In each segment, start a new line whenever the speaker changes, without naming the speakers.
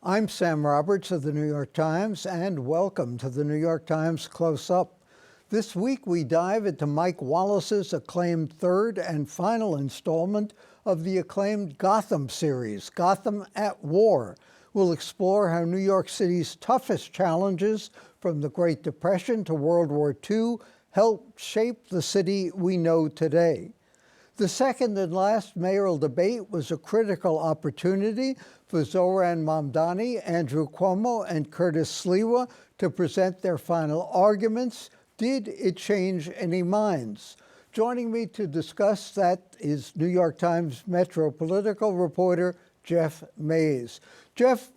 I'm Sam Roberts of the New York Times, and welcome to the New York Times Close-Up. This week we dive into Mike Wallace's acclaimed third and final installment of the acclaimed Gotham series, Gotham at War. We'll explore how New York City's toughest challenges, from the Great Depression to World War II, helped shape the city we know today. The second and last mayoral debate was a critical opportunity for Zohran Mamdani, Andrew Cuomo, and Curtis Sliwa to present their final arguments. Did it change any minds? Joining me to discuss that is New York Times Metro political reporter Jeff Mays. Jeff,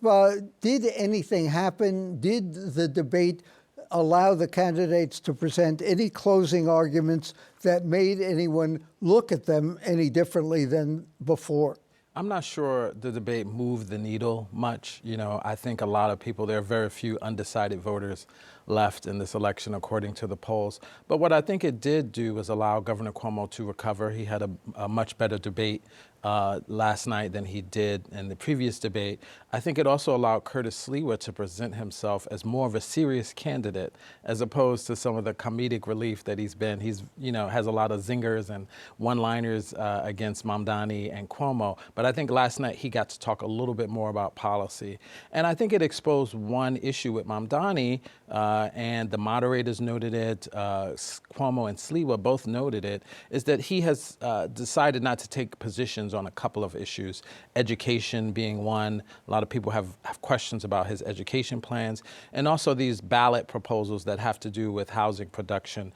did anything happen? Did the debate allow the candidates to present any closing arguments that made anyone look at them any differently than before?
I'm not sure the debate moved the needle much. I think a lot of people, there are very few undecided voters left in this election, according to the polls. But what I think it did do was allow Governor Cuomo to recover. He had a much better debate last night than he did in the previous debate. I think it also allowed Curtis Sliwa to present himself as more of a serious candidate, as opposed to some of the comedic relief that he's been. He's, has a lot of zingers and one-liners against Mamdani and Cuomo. But I think last night he got to talk a little bit more about policy. And I think it exposed one issue with Mamdani, and the moderators noted it, Cuomo and Sliwa both noted it, is that he has decided not to take positions on a couple of issues, education being one. A lot of people have questions about his education plans, and also these ballot proposals that have to do with housing production.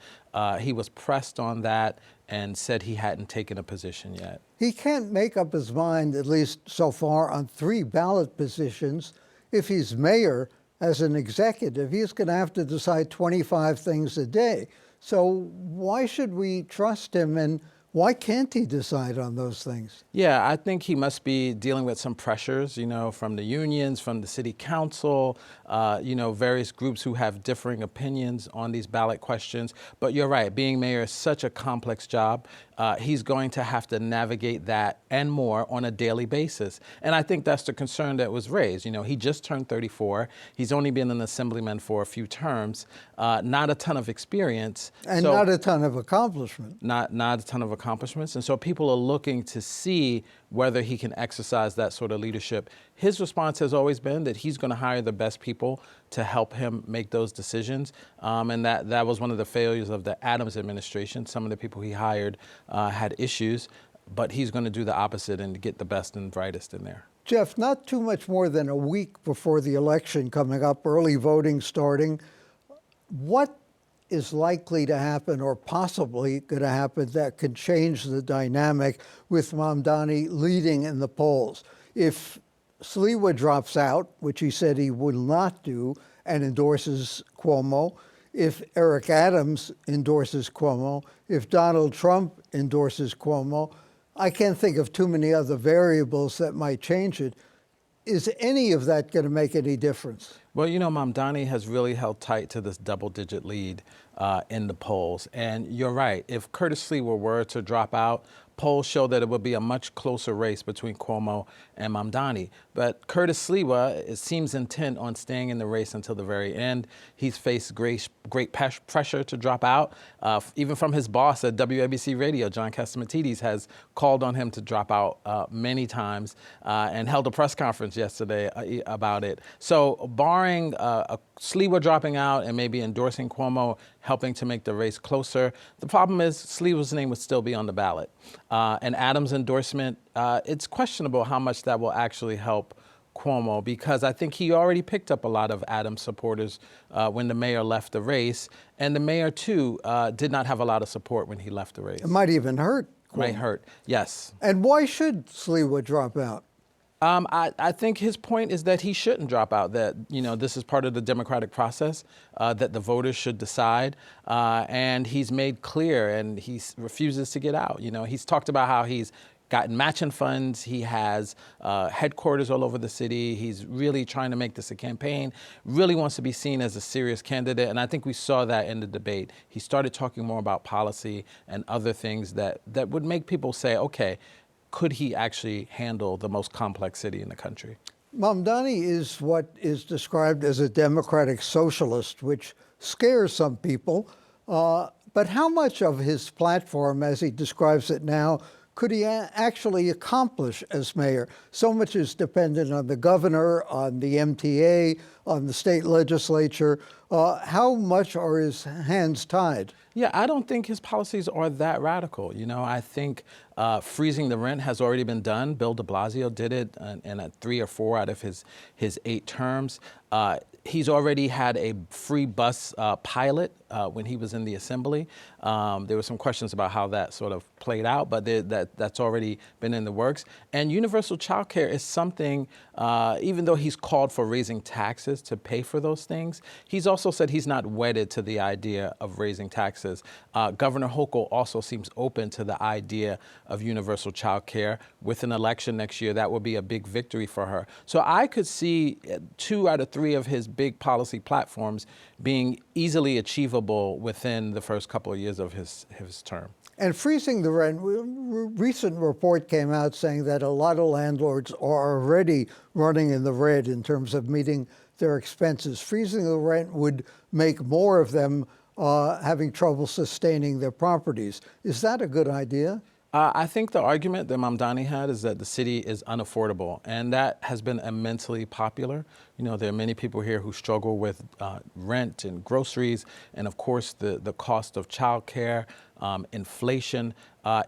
He was pressed on that and said he hadn't taken a position yet.
He can't make up his mind, at least so far, on 3 ballot positions. If he's mayor, as an executive, he's going to have to decide 25 things a day. So why should we trust him, and why can't he decide on those things?
Yeah, I think he must be dealing with some pressures, from the unions, from the city council, various groups who have differing opinions on these ballot questions. But you're right, being mayor is such a complex job. He's going to have to navigate that and more on a daily basis. And I think that's the concern that was raised. He just turned 34. He's only been an assemblyman for a few terms, not a ton of experience.
And so, not a ton of accomplishment.
Not a ton of accomplishments. And so people are looking to see whether he can exercise that sort of leadership. His response has always been that he's going to hire the best people to help him make those decisions. And that was one of the failures of the Adams administration. Some of the people he hired had issues, but he's going to do the opposite and get the best and brightest in there.
Jeff, not too much more than a week before the election coming up, early voting starting, what is likely to happen or possibly going to happen that could change the dynamic with Mamdani leading in the polls? If Sliwa drops out, which he said he will not do, and endorses Cuomo, if Eric Adams endorses Cuomo, if Donald Trump endorses Cuomo, I can't think of too many other variables that might change it. Is any of that going to make any difference?
Well, Mamdani has really held tight to this double-digit lead in the polls. And you're right, if Curtis Sliwa were to drop out, polls show that it would be a much closer race between Cuomo and Mamdani. But Curtis Sliwa seems intent on staying in the race until the very end. He's faced great pressure to drop out. Even from his boss at WABC Radio, John Catsimatidis, has called on him to drop out many times and held a press conference yesterday about it. So barring Sliwa dropping out and maybe endorsing Cuomo, helping to make the race closer, the problem is Sliwa's name would still be on the ballot. And Adams' endorsement, it's questionable how much that will actually help Cuomo, because I think he already picked up a lot of Adams supporters when the mayor left the race. And the mayor, too, did not have a lot of support when he left the race.
It might even hurt Cuomo.
Might hurt, yes.
And why should Sliwa drop out?
I think his point is that he shouldn't drop out, that, this is part of the democratic process, that the voters should decide. And he's made clear, and he refuses to get out. He's talked about how he's gotten matching funds. He has headquarters all over the city. He's really trying to make this a campaign, really wants to be seen as a serious candidate. And I think we saw that in the debate. He started talking more about policy and other things that would make people say, okay, could he actually handle the most complex city in the country?
Mamdani is what is described as a democratic socialist, which scares some people. But how much of his platform, as he describes it now, could he actually accomplish as mayor? So much is dependent on the governor, on the MTA, on the state legislature. How much are his hands tied?
Yeah, I don't think his policies are that radical. You know, I think freezing the rent has already been done. Bill de Blasio did it in 3 or 4 out of his 8 terms. He's already had a free bus pilot when he was in the assembly. There were some questions about how that sort of played out, but that's already been in the works. And universal child care is something, even though he's called for raising taxes to pay for those things, he's also said he's not wedded to the idea of raising taxes. Governor Hochul also seems open to the idea of universal child care. With an election next year, that would be a big victory for her. So I could see 2 out of 3 of his big policy platforms being easily achievable within the first couple of years of his term.
And freezing the rent, a recent report came out saying that a lot of landlords are already running in the red in terms of meeting their expenses. Freezing the rent would make more of them having trouble sustaining their properties. Is that a good idea?
I think the argument that Mamdani had is that the city is unaffordable, and that has been immensely popular. You know, there are many people here who struggle with rent and groceries, and of course the cost of childcare, inflation.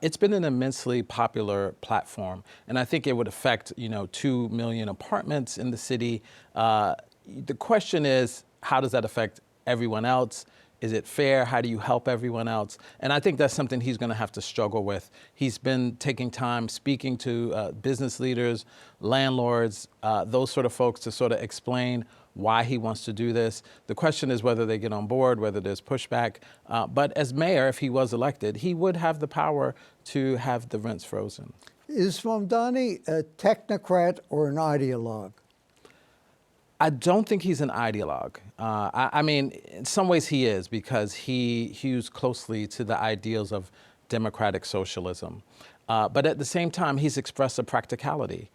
It's been an immensely popular platform, and I think it would affect, 2 million apartments in the city. The question is, how does that affect everyone else? Is it fair? How do you help everyone else? And I think that's something he's going to have to struggle with. He's been taking time speaking to business leaders, landlords, those sort of folks to sort of explain why he wants to do this. The question is whether they get on board, whether there's pushback. But as mayor, if he was elected, he would have the power to have the rents frozen.
Is Mamdani a technocrat or an ideologue?
I don't think he's an ideologue. I mean, in some ways he is, because he hews closely to the ideals of democratic socialism. But at the same time, he's expressed a practicality.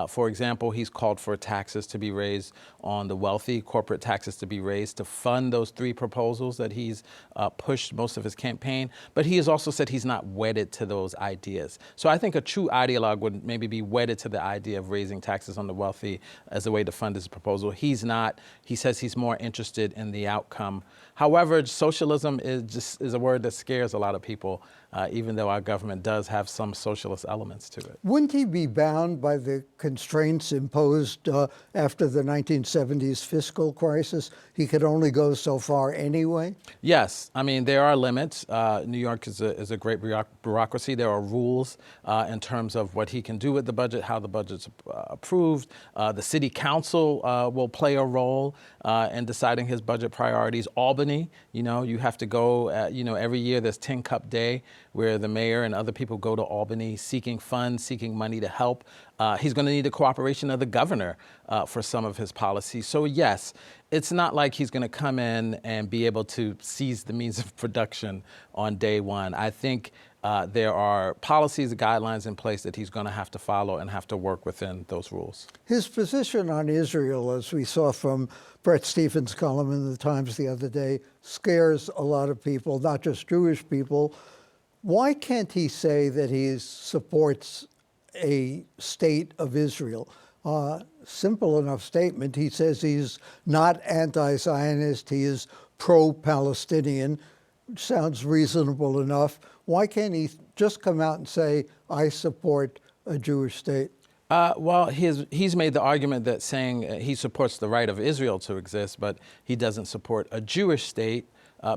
For example, he's called for taxes to be raised on the wealthy, corporate taxes to be raised to fund those 3 proposals that he's pushed most of his campaign. But he has also said he's not wedded to those ideas. So I think a true ideologue would maybe be wedded to the idea of raising taxes on the wealthy as a way to fund his proposal. He's not. He says he's more interested in the outcome. However, socialism is a word that scares a lot of people, even though our government does have some socialist elements to it.
Wouldn't he be bound by the constraints imposed after the 1970s fiscal crisis? He could only go so far anyway?
Yes. I mean, there are limits. New York is a great bureaucracy. There are rules in terms of what he can do with the budget, how the budget's approved. The city council will play a role in deciding his budget priorities. Albany, you have to go, every year there's Tin Cup Day, where the mayor and other people go to Albany seeking funds, seeking money to help. He's going to need the cooperation of the governor for some of his policies. So yes, it's not like he's going to come in and be able to seize the means of production on day one. I think there are policies and guidelines in place that he's going to have to follow and have to work within those rules.
His position on Israel, as we saw from Bret Stephens' column in the Times the other day, scares a lot of people, not just Jewish people. Why can't he say that he supports a state of Israel? Simple enough statement. He says he's not anti-Zionist, he is pro-Palestinian, which sounds reasonable enough. Why can't he just come out and say, I support a Jewish state?
Well, he's made the argument that saying he supports the right of Israel to exist, but he doesn't support a Jewish state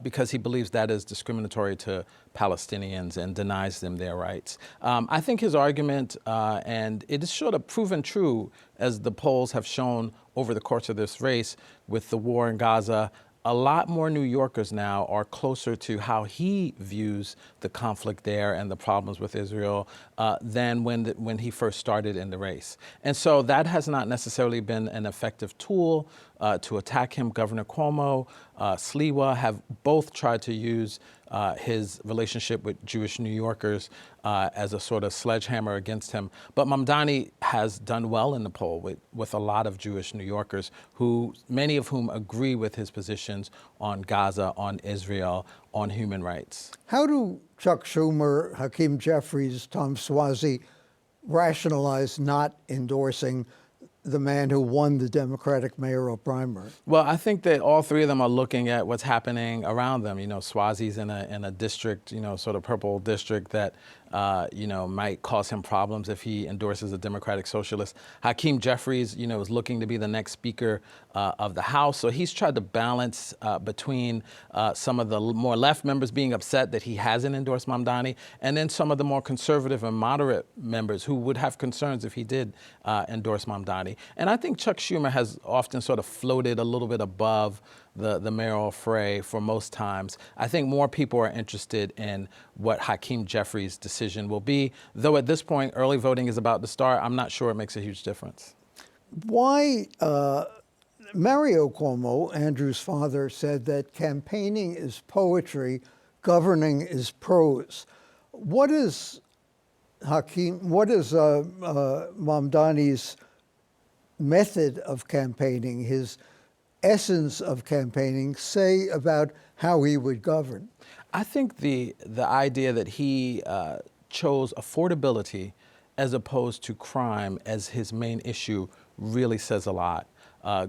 because he believes that is discriminatory to Palestinians and denies them their rights. I think his argument, and it is sort of proven true, as the polls have shown over the course of this race with the war in Gaza, a lot more New Yorkers now are closer to how he views the conflict there and the problems with Israel than when he first started in the race. And so that has not necessarily been an effective tool to attack him. Governor Cuomo, Sliwa have both tried to use his relationship with Jewish New Yorkers as a sort of sledgehammer against him. But Mamdani has done well in the poll with a lot of Jewish New Yorkers, many of whom agree with his positions on Gaza, on Israel, on human rights.
How do Chuck Schumer, Hakeem Jeffries, Tom Suozzi rationalize not endorsing the man who won the Democratic mayoral primary?
Well, I think that all three of them are looking at what's happening around them. You know, Swazi's in a district, sort of purple district that, might cause him problems if he endorses a Democratic socialist. Hakeem Jeffries, is looking to be the next Speaker of the House. So he's tried to balance between some of the more left members being upset that he hasn't endorsed Mamdani, and then some of the more conservative and moderate members who would have concerns if he did endorse Mamdani. And I think Chuck Schumer has often sort of floated a little bit above the mayoral fray for most times. I think more people are interested in what Hakeem Jeffries' decision will be, though at this point, early voting is about to start. I'm not sure it makes a huge difference.
Why, Mario Cuomo, Andrew's father, said that campaigning is poetry, governing is prose. What is Mamdani's method of campaigning, his essence of campaigning, say about how he would govern?
I think the idea that he chose affordability as opposed to crime as his main issue really says a lot.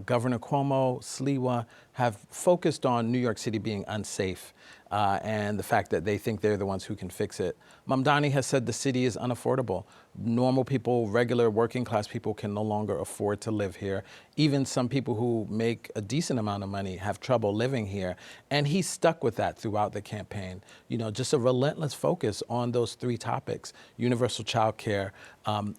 Governor Cuomo, Sliwa have focused on New York City being unsafe and the fact that they think they're the ones who can fix it. Mamdani has said the city is unaffordable. Normal people, regular working class people can no longer afford to live here. Even some people who make a decent amount of money have trouble living here. And he stuck with that throughout the campaign. Just a relentless focus on those three topics: universal child care,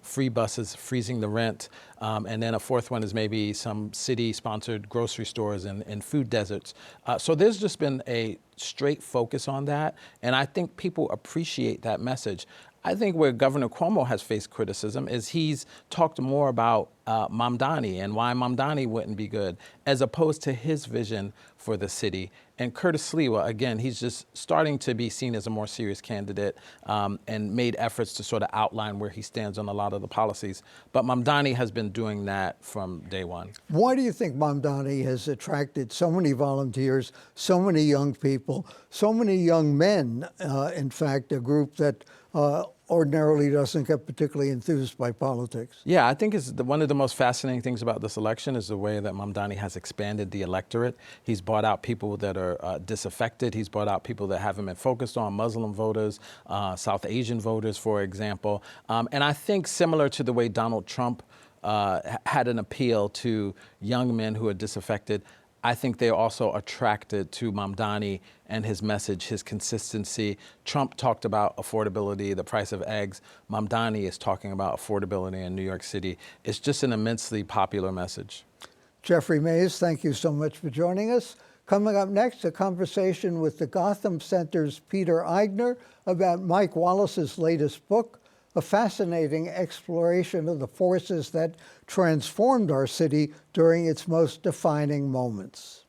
free buses, freezing the rent, and then a fourth one is maybe some city-sponsored grocery stores and food deserts. So there's just been a straight focus on that, and I think people appreciate that message. I think where Governor Cuomo has faced criticism is he's talked more about Mamdani and why Mamdani wouldn't be good, as opposed to his vision for the city. And Curtis Sliwa, again, he's just starting to be seen as a more serious candidate and made efforts to sort of outline where he stands on a lot of the policies. But Mamdani has been doing that from day one.
Why do you think Mamdani has attracted so many volunteers, so many young people, so many young men, in fact, a group that ordinarily doesn't get particularly enthused by politics?
Yeah, I think one of the most fascinating things about this election is the way that Mamdani has expanded the electorate. He's brought out people that are disaffected. He's brought out people that haven't been focused on, Muslim voters, South Asian voters, for example. And I think similar to the way Donald Trump had an appeal to young men who are disaffected, I think they're also attracted to Mamdani and his message, his consistency. Trump talked about affordability, the price of eggs. Mamdani is talking about affordability in New York City. It's just an immensely popular message.
Jeffrey Mays, thank you so much for joining us. Coming up next, a conversation with the Gotham Center's Peter Eigner about Mike Wallace's latest book, a fascinating exploration of the forces that transformed our city during its most defining moments.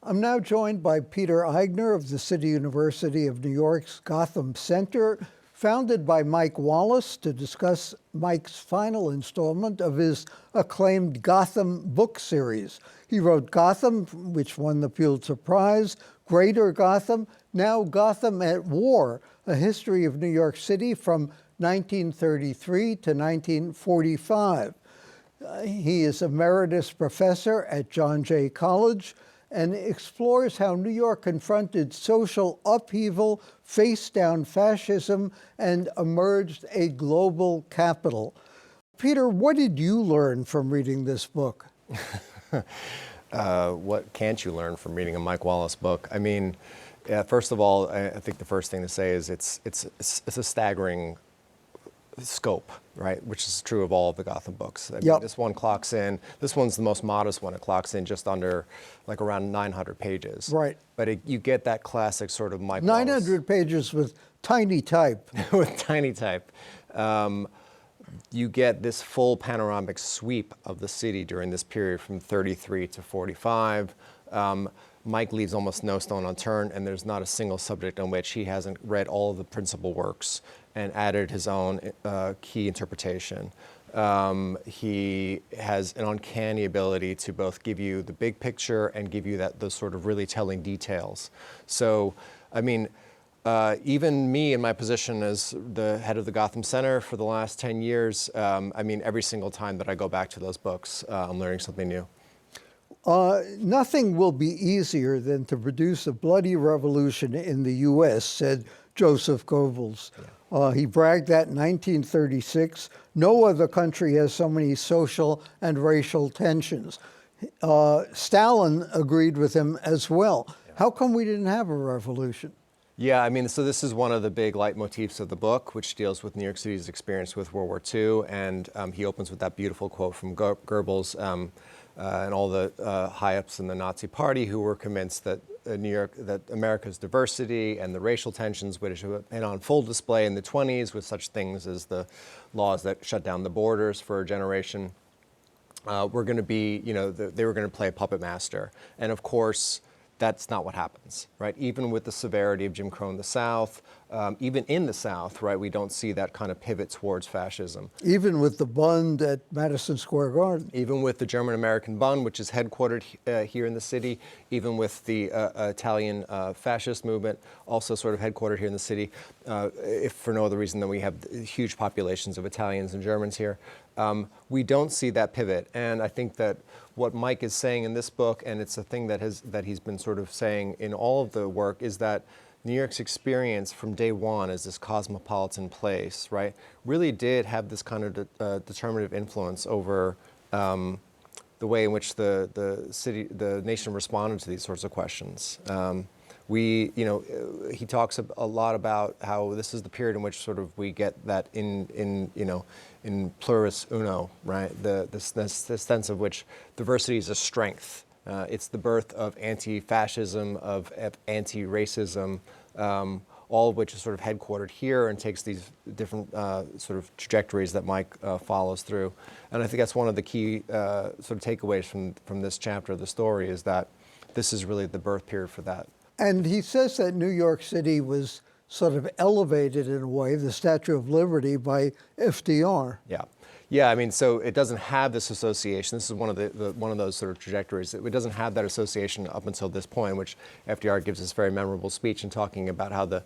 I'm now joined by Peter Eigner of the City University of New York's Gotham Center, founded by Mike Wallace, to discuss Mike's final installment of his acclaimed Gotham book series. He wrote Gotham, which won the Pulitzer Prize, Greater Gotham, now Gotham at War, a history of New York City from 1933 to 1945. He is emeritus professor at John Jay College and explores how New York confronted social upheaval, faced down fascism, and emerged a global capital. Peter, what did you learn from reading this book?
What can't you learn from reading a Mike Wallace book? I mean, first of all, I think the first thing to say is it's a staggering scope, right? Which is true of all of the Gotham books. I mean, this one clocks in, this one's the most modest one. It clocks in just under, like around 900 pages.
Right.
But you get that classic sort of Mike
900
Wallace.
pages with tiny type.
With tiny type. You get this full panoramic sweep of the city during this period from 33 to 45. Mike leaves almost no stone unturned, and there's not a single subject on which he hasn't read all of the principal works and added his own key interpretation. He has an uncanny ability to both give you the big picture and give you those sort of really telling details. So, I mean, even me in my position as the head of the Gotham Center for the last 10 years, I mean, every single time that I go back to those books, I'm learning something new.
Nothing will be easier than to produce a bloody revolution in the U.S., said Joseph Goebbels. He bragged that in 1936. No other country has so many social and racial tensions. Stalin agreed with him as well. Yeah. How come we didn't have a revolution?
Yeah, I mean, so this is one of the big leitmotifs of the book, which deals with New York City's experience with World War II. And he opens with that beautiful quote from Goebbels and all the high-ups in the Nazi Party who were convinced that that America's diversity and the racial tensions, which have been on full display in the 20s with such things as the laws that shut down the borders for a generation, were going to be, they were going to play a puppet master. And of course, that's not what happens, right? Even with the severity of Jim Crow in the South, even in the South, right, we don't see that kind of pivot towards fascism.
Even with the Bund at Madison Square Garden.
Even with the German-American Bund, which is headquartered here in the city, even with the Italian fascist movement, also sort of headquartered here in the city, if for no other reason than we have huge populations of Italians and Germans here. We don't see that pivot, and I think that what Mike is saying in this book, and it's a thing that he's been sort of saying in all of the work, is that New York's experience from day one as this cosmopolitan place, right, really did have this kind of determinative influence over the way in which the nation responded to these sorts of questions. He talks a lot about how this is the period in which sort of we get that in pluribus unum, right? The sense of which diversity is a strength. It's the birth of anti-fascism, of anti-racism, all of which is sort of headquartered here and takes these different sort of trajectories that Mike follows through. And I think that's one of the key sort of takeaways from this chapter of the story, is that this is really the birth period for that.
And he says that New York City was sort of elevated in a way, the Statue of Liberty, by FDR.
Yeah. Yeah, I mean, so it doesn't have this association. This is one of those sort of trajectories. It doesn't have that association up until this point, which FDR gives this very memorable speech in talking about how the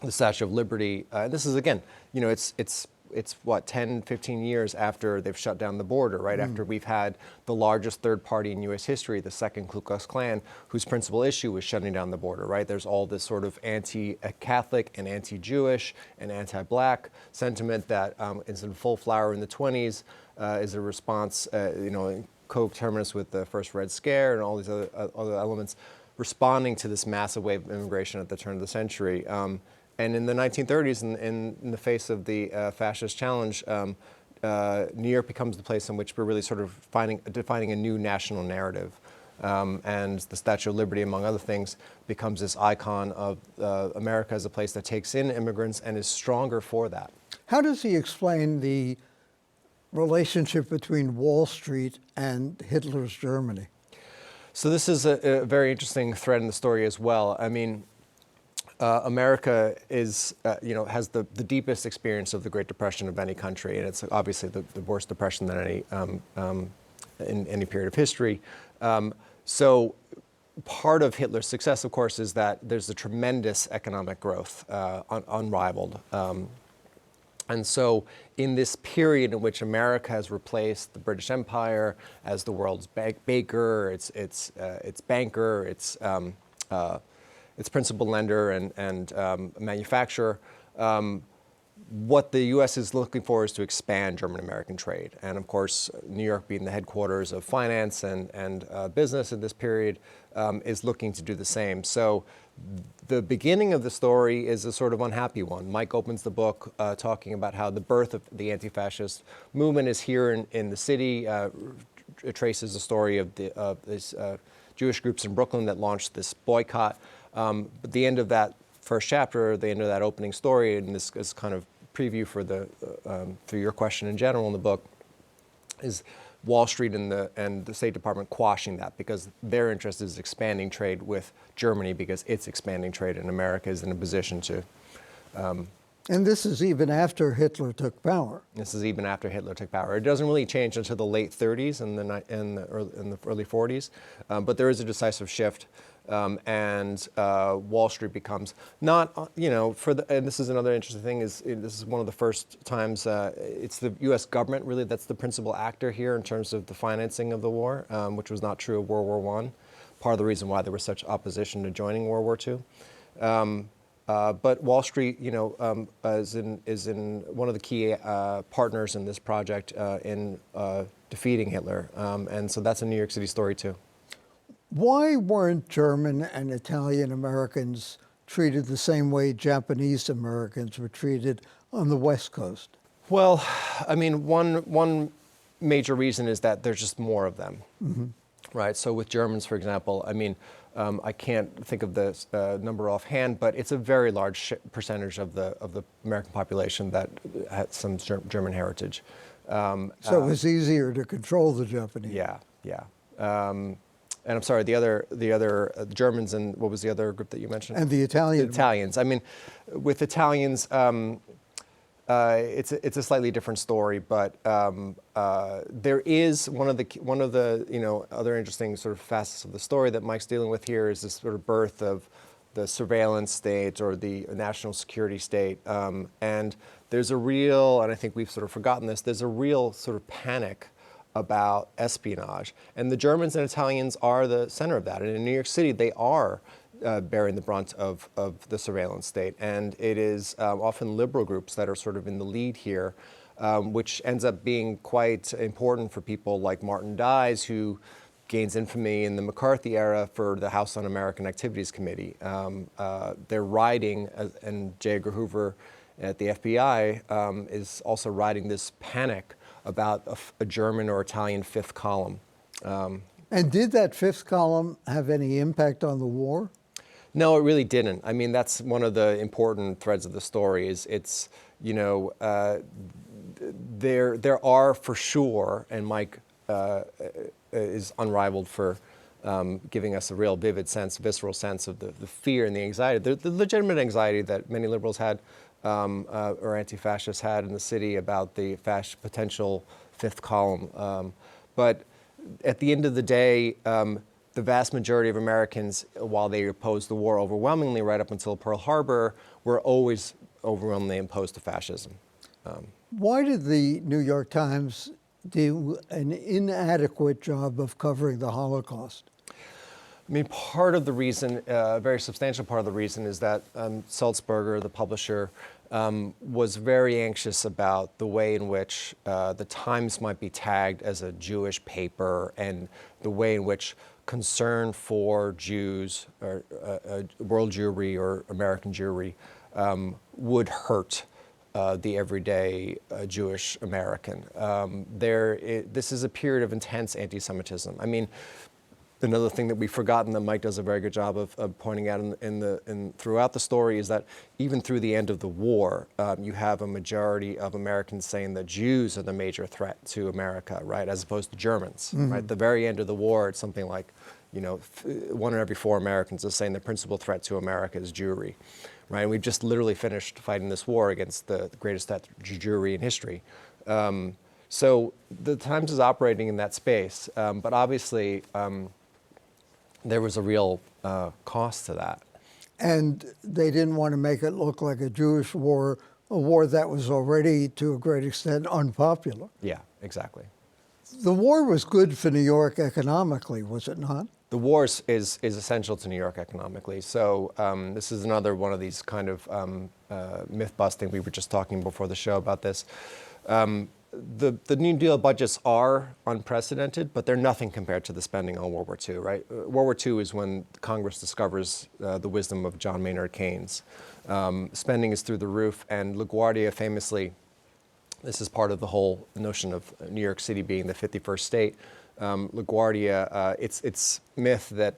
Statue of Liberty, this is, again, it's what, 10, 15 years after they've shut down the border, right? After we've had the largest third party in U.S. history, the Second Ku Klux Klan, whose principal issue was shutting down the border, right? There's all this sort of anti-Catholic and anti-Jewish and anti-Black sentiment that is in full flower in the 20s, is a response, co-terminus with the first Red Scare and all these other elements, responding to this massive wave of immigration at the turn of the century. And in the 1930s, in the face of the fascist challenge, New York becomes the place in which we're really sort of defining a new national narrative. And the Statue of Liberty, among other things, becomes this icon of America as a place that takes in immigrants and is stronger for that.
How does he explain the relationship between Wall Street and Hitler's Germany?
So this is a very interesting thread in the story as well. I mean, America is, has the deepest experience of the Great Depression of any country, and it's obviously the worst depression than any in any period of history. So part of Hitler's success, of course, is that there's a tremendous economic growth, unrivaled. And so in this period in which America has replaced the British Empire as the world's baker, its banker, its principal lender and manufacturer, what the U.S. is looking for is to expand German-American trade. And of course, New York being the headquarters of finance and business in this period is looking to do the same. So the beginning of the story is a sort of unhappy one. Mike opens the book talking about how the birth of the anti-fascist movement is here in the city. It traces the story of these Jewish groups in Brooklyn that launched this boycott. But the end of that first chapter, the end of that opening story, and this is kind of preview for for your question in general in the book, is Wall Street and the State Department quashing that because their interest is expanding trade with Germany because it's expanding trade and America is in a position to.
And this is even after Hitler took power.
This is even after Hitler took power. It doesn't really change until the late 30s and the early 40s, but there is a decisive shift. And Wall Street becomes not, and this is another interesting thing, this is one of the first times it's the U.S. government really that's the principal actor here in terms of the financing of the war, which was not true of World War I. Part of the reason why there was such opposition to joining World War II. But Wall Street, is in one of the key partners in this project in defeating Hitler. And so that's a New York City story too.
Why weren't German and Italian Americans treated the same way Japanese Americans were treated on the West Coast?
Well, I mean, one major reason is that there's just more of them, right? So with Germans, for example, I mean, I can't think of the number offhand, but it's a very large percentage of the American population that had some German heritage.
So it was easier to control the Japanese.
Yeah. And I'm sorry, the Germans and what was the other group that you mentioned?
And the Italians.
The Italians. I mean, with Italians, it's a slightly different story, but there is one of the other interesting sort of facets of the story that Mike's dealing with here is this sort of birth of the surveillance state or the national security state, and there's a real, and I think we've sort of forgotten this, there's a real sort of panic about espionage. And the Germans and Italians are the center of that. And in New York City, they are bearing the brunt of the surveillance state. And it is often liberal groups that are sort of in the lead here, which ends up being quite important for people like Martin Dies, who gains infamy in the McCarthy era for the House Un-American Activities Committee. They're riding, and J. Edgar Hoover at the FBI is also riding this panic about a German or Italian fifth column.
And did that fifth column have any impact on the war?
No, it really didn't. I mean, that's one of the important threads of the story is it's, there are for sure, and Mike is unrivaled for giving us a real vivid sense, visceral sense of the fear and the anxiety, the legitimate anxiety that many liberals had or anti-fascists had in the city about the potential fifth column. But at the end of the day, the vast majority of Americans, while they opposed the war overwhelmingly right up until Pearl Harbor, were always overwhelmingly opposed to fascism.
Why did the New York Times do an inadequate job of covering the Holocaust?
I mean, part of the reason, a very substantial part of the reason is that Sulzberger, the publisher, was very anxious about the way in which the Times might be tagged as a Jewish paper and the way in which concern for Jews, or world Jewry or American Jewry, would hurt the everyday Jewish American. This is a period of intense anti-Semitism. I mean, another thing that we've forgotten that Mike does a very good job of pointing out throughout the story is that even through the end of the war, you have a majority of Americans saying that Jews are the major threat to America, right, as opposed to Germans. Right, at the very end of the war, it's something like, 1 in every 4 Americans is saying the principal threat to America is Jewry, right? And we've just literally finished fighting this war against the greatest threat to Jewry in history. So the Times is operating in that space, but obviously. There was a real cost to that.
And they didn't want to make it look like a Jewish war, a war that was already, to a great extent, unpopular.
Yeah, exactly.
The war was good for New York economically, was it not?
The war is essential to New York economically. So this is another one of these kind of myth busting. We were just talking before the show about this. The New Deal budgets are unprecedented, but they're nothing compared to the spending on World War II, right? World War II is when Congress discovers the wisdom of John Maynard Keynes. Spending is through the roof, and LaGuardia famously, this is part of the whole notion of New York City being the 51st state. LaGuardia, it's myth that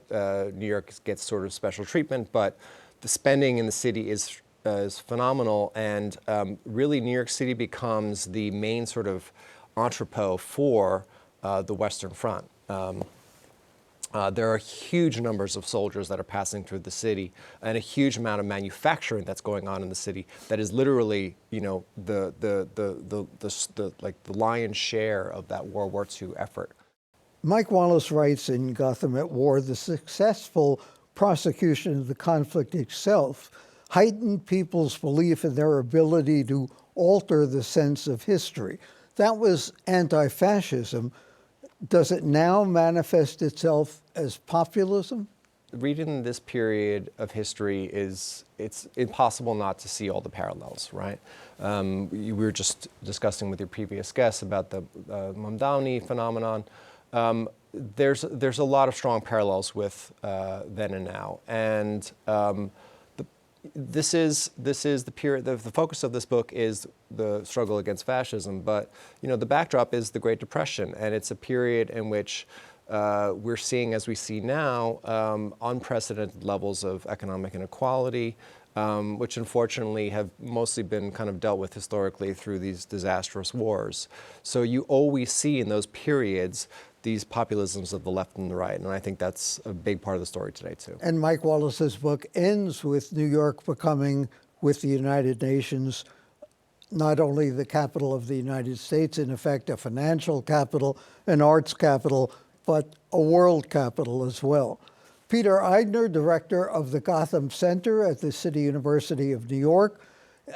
New York gets sort of special treatment, but the spending in the city is is phenomenal, and really New York City becomes the main sort of entrepot for the Western Front. There are huge numbers of soldiers that are passing through the city, and a huge amount of manufacturing that's going on in the city that is literally, you know, the lion's share of that World War II effort.
Mike Wallace writes in Gotham at War, the successful prosecution of the conflict itself heightened people's belief in their ability to alter the sense of history. That was anti-fascism. Does it now manifest itself as populism?
Reading this period of history it's impossible not to see all the parallels, right? We were just discussing with your previous guests about the Mamdani phenomenon. There's a lot of strong parallels with then and now, and this is the period. The focus of this book is the struggle against fascism, but you know the backdrop is the Great Depression, and it's a period in which we're seeing, as we see now, unprecedented levels of economic inequality, which unfortunately have mostly been kind of dealt with historically through these disastrous wars. So you always see in those periods these populisms of the left and the right, and I think that's a big part of the story today too.
And Mike Wallace's book ends with New York becoming, with the United Nations, not only the capital of the United States, in effect a financial capital, an arts capital, but a world capital as well. Peter Eidner, director of the Gotham Center at the City University of New York,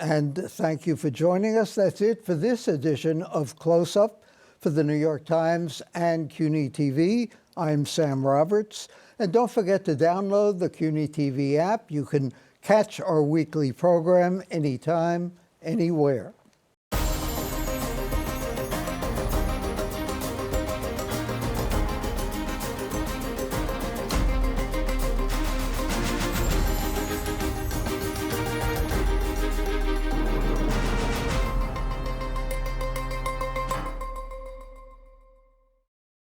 and thank you for joining us. That's it for this edition of Close Up. For the New York Times and CUNY TV, I'm Sam Roberts. And don't forget to download the CUNY TV app. You can catch our weekly program anytime, anywhere.